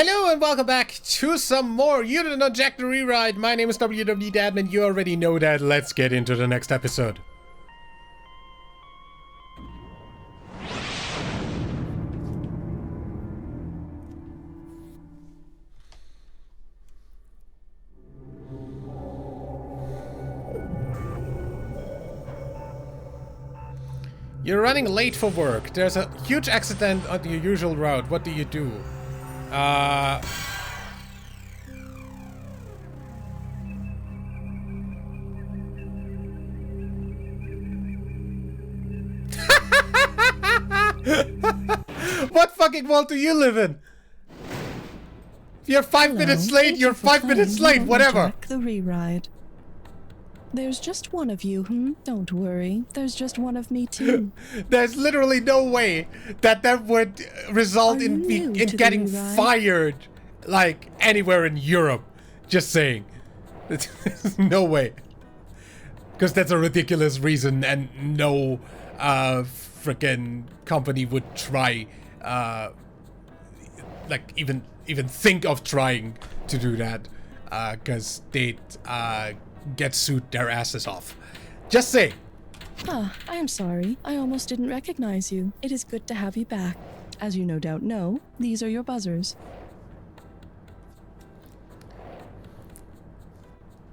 Hello and welcome back to some more Unit on Jack the Rewrite. My name is WWDadmin. You already know that. Let's get into the next episode. You're running late for work. There's a huge accident on your usual route. What do you do? What fucking world do you live in? If you're 5 minutes late, you're 5 minutes late, whatever. Jack the Rewrite. There's just one of you, Don't worry. There's just one of me too. There's literally no way that would result in getting fired, like, anywhere in Europe. Just saying. No way. Because that's a ridiculous reason and no freaking company would try, like, even think of trying to do that. Because they'd get sued their asses off. Just say. I am sorry. I almost didn't recognize you. It is good to have you back. As you no doubt know, these are your buzzers.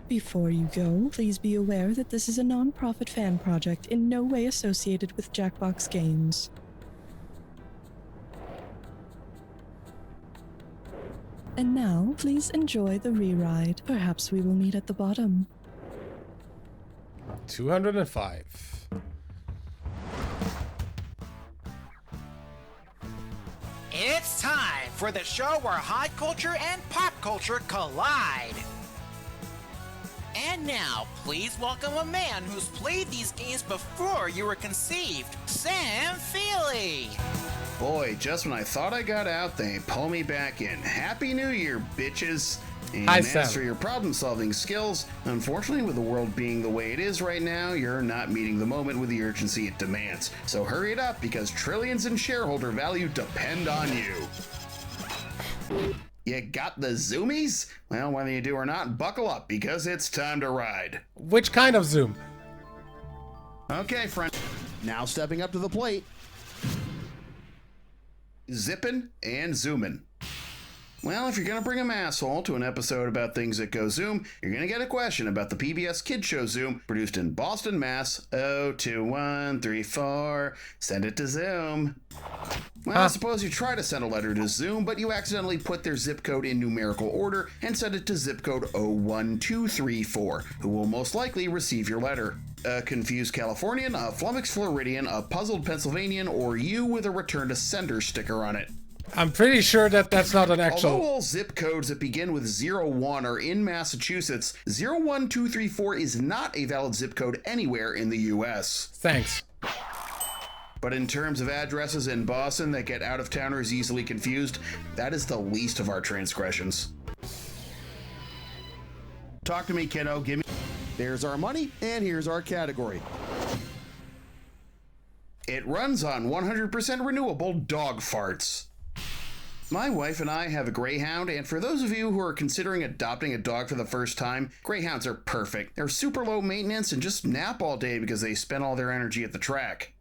Before you go, please be aware that this is a non-profit fan project in no way associated with Jackbox Games. And now, please enjoy the re-ride. Perhaps we will meet at the bottom. 205. It's time for the show where hot culture and pop culture collide. And now, please welcome a man who's played these games before you were conceived, Sam Feely. Boy, just when I thought I got out, they pull me back in. Happy New Year, bitches! And Hi, as Sam. for your problem-solving skills, unfortunately, with the world being the way it is right now, you're not meeting the moment with the urgency it demands. So hurry it up, because trillions in shareholder value depend on you. You got the zoomies? Well, whether you do or not, buckle up, because it's time to ride. Which kind of zoom? Okay, friend. Now stepping up to the plate. Zippin' and zoomin'. Well, if you're gonna bring a asshole to an episode about things that go Zoom, you're gonna get a question about the PBS Kids Show Zoom, produced in Boston, Mass. 02134. Send it to Zoom. Well, suppose you try to send a letter to Zoom, but you accidentally put their zip code in numerical order and send it to zip code 01234, who will most likely receive your letter. A confused Californian, a flummoxed Floridian, a puzzled Pennsylvanian, or you with a return to sender sticker on it. I'm pretty sure that that's not an actual... Although all zip codes that begin with 01 are in Massachusetts, 01234 is not a valid zip code anywhere in the US. Thanks. But in terms of addresses in Boston that get out-of-towners easily confused, that is the least of our transgressions. Talk to me, kiddo. Give me... There's our money, and here's our category. It runs on 100% renewable dog farts. My wife and I have a greyhound, and for those of you who are considering adopting a dog for the first time, greyhounds are perfect. They're super low maintenance and just nap all day because they spend all their energy at the track.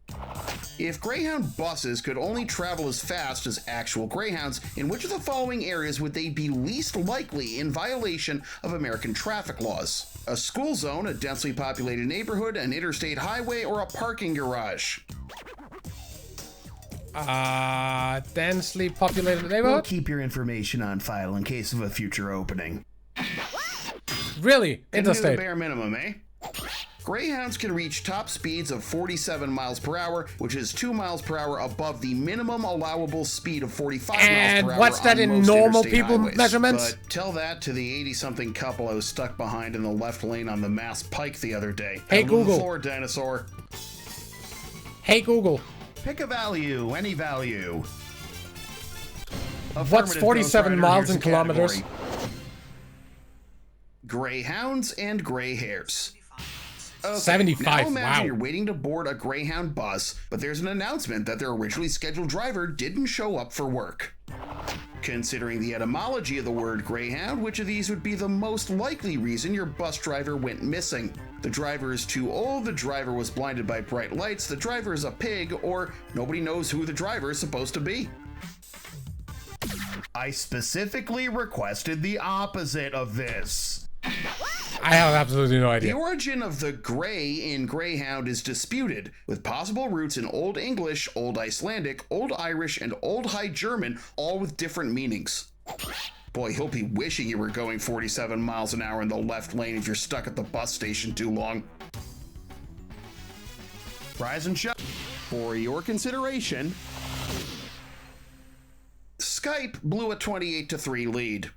If greyhound buses could only travel as fast as actual greyhounds, in which of the following areas would they be least likely in violation of American traffic laws? A school zone, a densely populated neighborhood, an interstate highway, or a parking garage? Densely populated We'll neighborhood? keep your information on file in case of a future opening. Really? Couldn't do the Interstate. bare minimum, eh? Greyhounds can reach top speeds of 47 miles per hour, which is 2 miles per hour above the minimum allowable speed of 45 miles And per hour. what's that on in most normal interstate people highways. measurements? But tell that to the 80-something couple I was stuck behind in the left lane on the Mass Pike the other day. Hey, Down to the Google. floor, dinosaur. Hey, Google. Pick a value, any value. What's Affirmative, 47 Ghost Rider, miles here's in the kilometers? category. Greyhounds and gray hairs. Okay, 75, now imagine wow. you're waiting to board a Greyhound bus, but there's an announcement that their originally scheduled driver didn't show up for work. Considering the etymology of the word greyhound, which of these would be the most likely reason your bus driver went missing? The driver is too old, the driver was blinded by bright lights, the driver is a pig, or nobody knows who the driver is supposed to be. I specifically requested the opposite of this. I have absolutely no idea. The origin of the grey in greyhound is disputed, with possible roots in Old English, Old Icelandic, Old Irish, and Old High German, all with different meanings. Boy, he'll be wishing you were going 47 miles an hour in the left lane if you're stuck at the bus station too long. Rise and shut. For your consideration, Skype blew a 28-3 lead.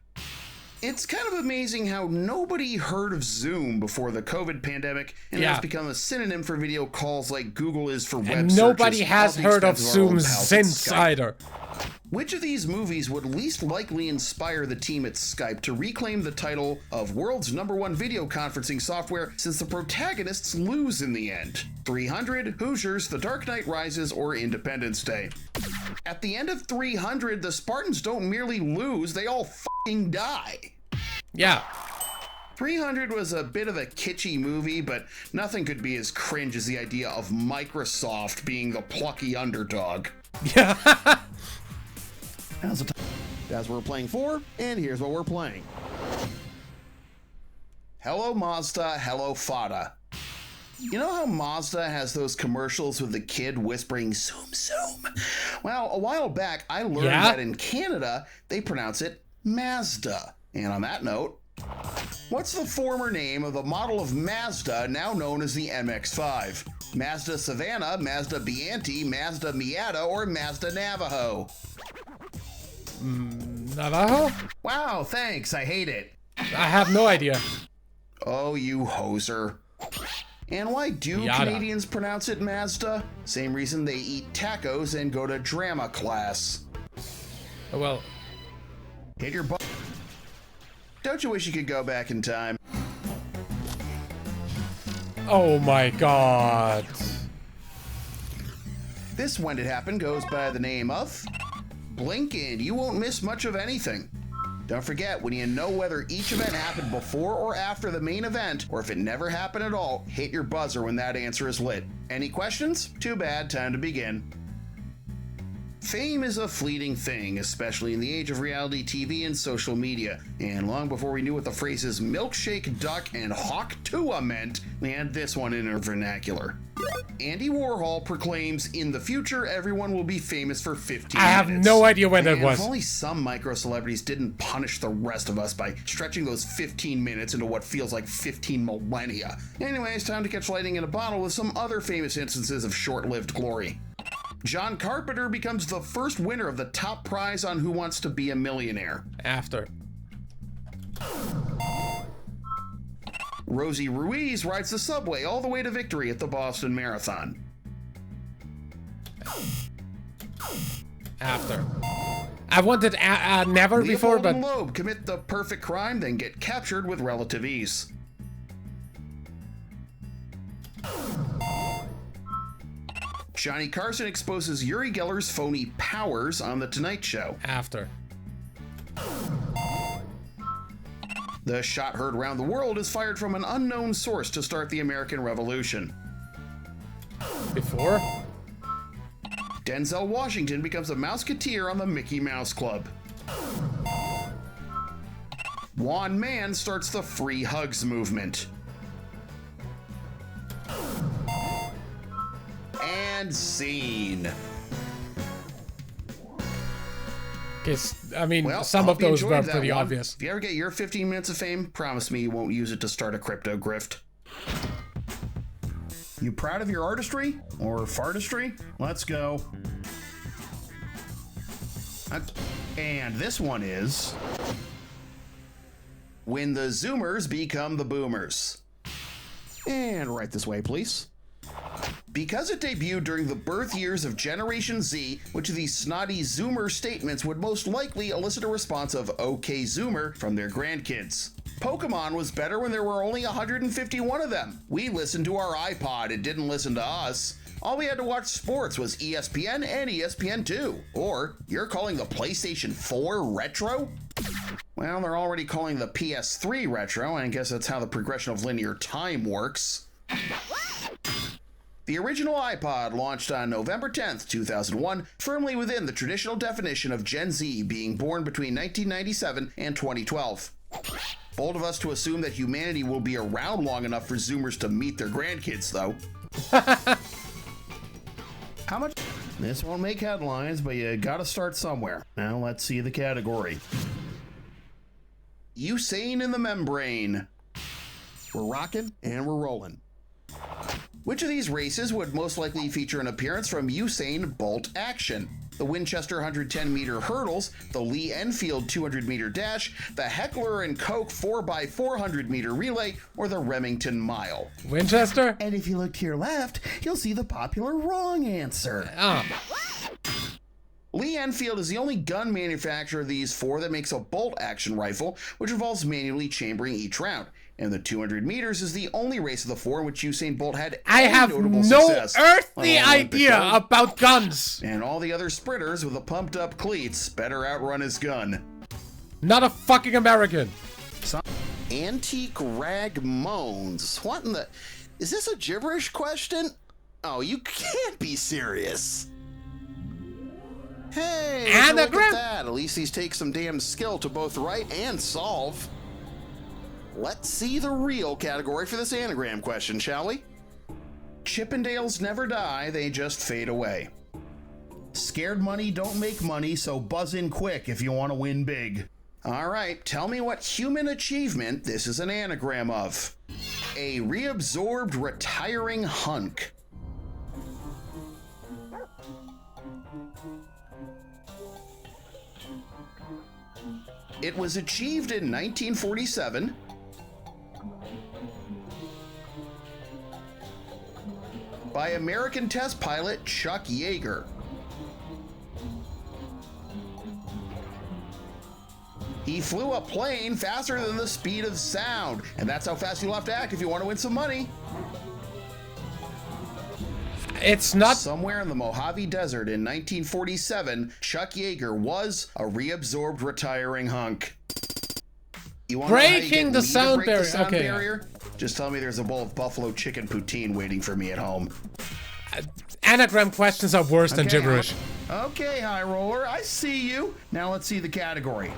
It's kind of amazing how nobody heard of Zoom before the COVID pandemic, and has become a synonym for video calls like Google is for web And searches. nobody has at the heard of expense our old Zoom pals at since Skype. either. Which of these movies would least likely inspire the team at Skype to reclaim the title of world's #1 video conferencing software, since the protagonists lose in the end? 300, Hoosiers, The Dark Knight Rises, or Independence Day? At the end of 300, the Spartans don't merely lose, they all f***ing die. Yeah. 300 was a bit of a kitschy movie, but nothing could be as cringe as the idea of Microsoft being the plucky underdog. Yeah. That's what we're playing for, and here's what we're playing. Hello Mazda, hello Fada. You know how Mazda has those commercials with the kid whispering zoom zoom? Well, a while back I learned that in Canada they pronounce it Mazda. And on that note, what's the former name of the model of Mazda now known as the MX-5? Mazda Savannah, Mazda Bianchi, Mazda Miata, or Mazda Navajo? Navajo? Wow, thanks. I hate it. I have no idea. Oh, you hoser. And why do Canadians pronounce it Mazda? Same reason they eat tacos and go to drama class. Well, hit your butt. Don't you wish you could go back in time? Oh my god. This When It Happened goes by the name of Blinkin'. You won't miss much of anything. Don't forget, when you know whether each event happened before or after the main event, or if it never happened at all, hit your buzzer when that answer is lit. Any questions? Too bad, time to begin. Fame is a fleeting thing, especially in the age of reality TV and social media. And long before we knew what the phrases milkshake, duck, and hawk tua meant, we had this one in our vernacular. Andy Warhol proclaims, in the future, everyone will be famous for 15 minutes. I have no idea when that was. If only some micro-celebrities didn't punish the rest of us by stretching those 15 minutes into what feels like 15 millennia. Anyway, it's time to catch lightning in a bottle with some other famous instances of short-lived glory. John Carpenter becomes the first winner of the top prize on Who Wants to Be a Millionaire. After. Rosie Ruiz rides the subway all the way to victory at the Boston Marathon. After. I wanted never before, Leopold but... and Loeb commit the perfect crime, then get captured with relative ease. Johnny Carson exposes Uri Geller's phony powers on The Tonight Show. After. The shot heard around the world is fired from an unknown source to start the American Revolution. Before? Denzel Washington becomes a Mouseketeer on the Mickey Mouse Club. Juan Mann starts the Free Hugs movement. And scene. I mean, well, some of those were that pretty one. obvious. If you ever get your 15 minutes of fame, promise me you won't use it to start a crypto grift. You proud of your artistry? Or fartistry? Let's go. And this one is... When the Zoomers become the Boomers. And right this way, please. Because it debuted during the birth years of Generation Z, which of these snotty Zoomer statements would most likely elicit a response of "Okay Zoomer" from their grandkids. Pokemon was better when there were only 151 of them. We listened to our iPod, it didn't listen to us. All we had to watch sports was ESPN and ESPN2. Or you're calling the PlayStation 4 retro? Well, they're already calling the PS3 retro, and I guess that's how the progression of linear time works. The original iPod launched on November 10th, 2001, firmly within the traditional definition of Gen Z being born between 1997 and 2012. Bold of us to assume that humanity will be around long enough for Zoomers to meet their grandkids, though. How much? This won't make headlines, but you gotta start somewhere. Now let's see the category. Usain in the membrane. We're rocking and we're rolling. Which of these races would most likely feature an appearance from Usain Bolt action? The Winchester 110-meter hurdles, the Lee Enfield 200-meter dash, the Heckler & Koch 4x400-meter relay, or the Remington Mile? Winchester? And if you look to your left, you'll see the popular wrong answer. Oh. Lee Enfield is the only gun manufacturer of these four that makes a bolt-action rifle, which involves manually chambering each round. And the 200 meters is the only race of the four in which Usain Bolt had I any have notable no success. earthly On Olympic idea gold. about guns. And all the other sprinters with the pumped-up cleats better outrun his gun. Not a fucking American. Antique rag moans. What in the... Is this a gibberish question? Oh, you can't be serious. Hey, look at Anagram? that. At least these take some damn skill to both write and solve. Let's see the real category for this anagram question, shall we? Chippendales never die, they just fade away. Scared money don't make money, so buzz in quick if you want to win big. All right, tell me what human achievement this is an anagram of. A reabsorbed retiring hunk. It was achieved in 1947. By American test pilot Chuck Yeager. He flew a plane faster than the speed of sound, and that's how fast you'll have to act if you want to win some money. It's not. Somewhere in the Mojave Desert in 1947, Chuck Yeager was a reabsorbed retiring hunk. You want Breaking the sound barrier. Okay. barrier? Just tell me there's a bowl of buffalo chicken poutine waiting for me at home. Anagram questions are worse than gibberish. Okay, High Roller, I see you. Now let's see the category.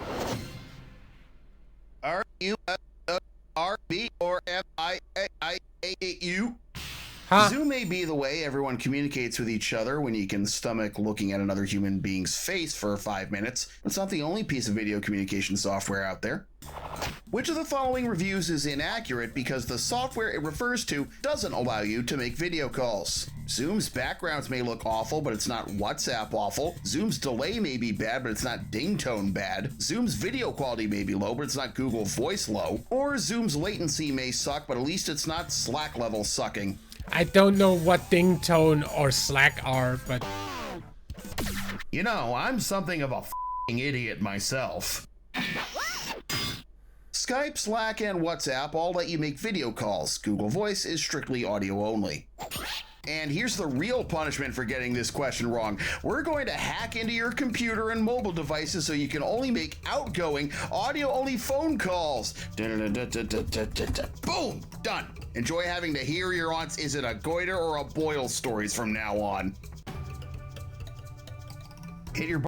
R-U-R-B or F-I-A-I-A-U? Huh? Zoom may be the way everyone communicates with each other when you can stomach looking at another human being's face for 5 minutes. It's not the only piece of video communication software out there. Which of the following reviews is inaccurate because the software it refers to doesn't allow you to make video calls? Zoom's backgrounds may look awful, but it's not WhatsApp awful. Zoom's delay may be bad, but it's not ding tone bad. Zoom's video quality may be low, but it's not Google Voice low. Or Zoom's latency may suck, but at least it's not Slack level sucking. I don't know what ding tone or slack are, but You know, I'm something of a f***ing idiot myself. Skype, Slack, and WhatsApp all let you make video calls. Google Voice is strictly audio only. And here's the real punishment for getting this question wrong. We're going to hack into your computer and mobile devices so you can only make outgoing, audio-only phone calls. Boom! Done. Enjoy having to hear your aunt's "Is it a goiter or a boil" stories from now on. Hit your...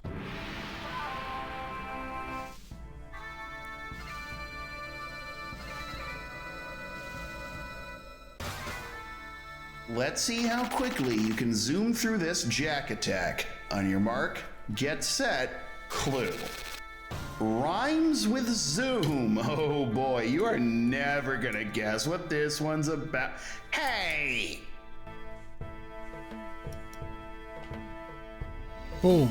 Let's see how quickly you can zoom through this jack attack. On your mark, get set, clue. Rhymes with zoom. Oh boy, you are never gonna guess what this one's about. Hey! boom.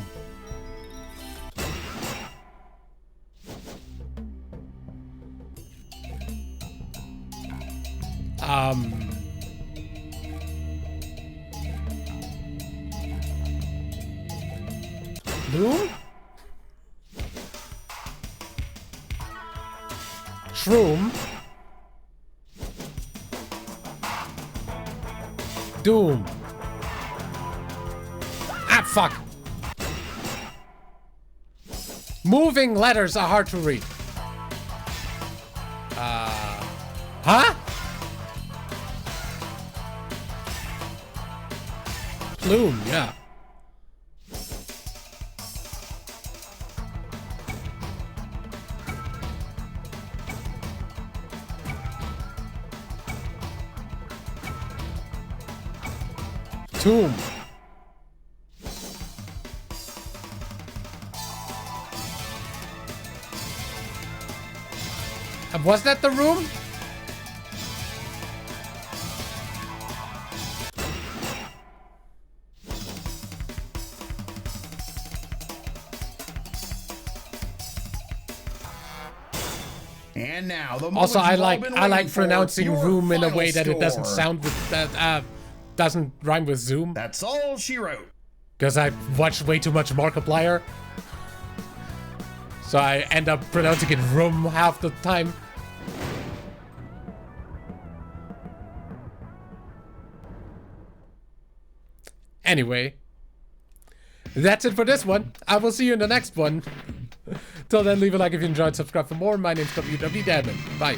Boom? Shroom. Doom. fuck. Moving letters are hard to read. Huh? Plume, yeah. Tomb. Was that the room? And now the Also, I moment you've all been like waiting for, pronouncing your room in a final way that it doesn't store. sound with that doesn't rhyme with Zoom. That's all she wrote. Because I watched way too much Markiplier. So I end up pronouncing it room half the time. Anyway. That's it for this one. I will see you in the next one. Till then, leave a like if you enjoyed, subscribe for more. My name's WW Dadman. Bye.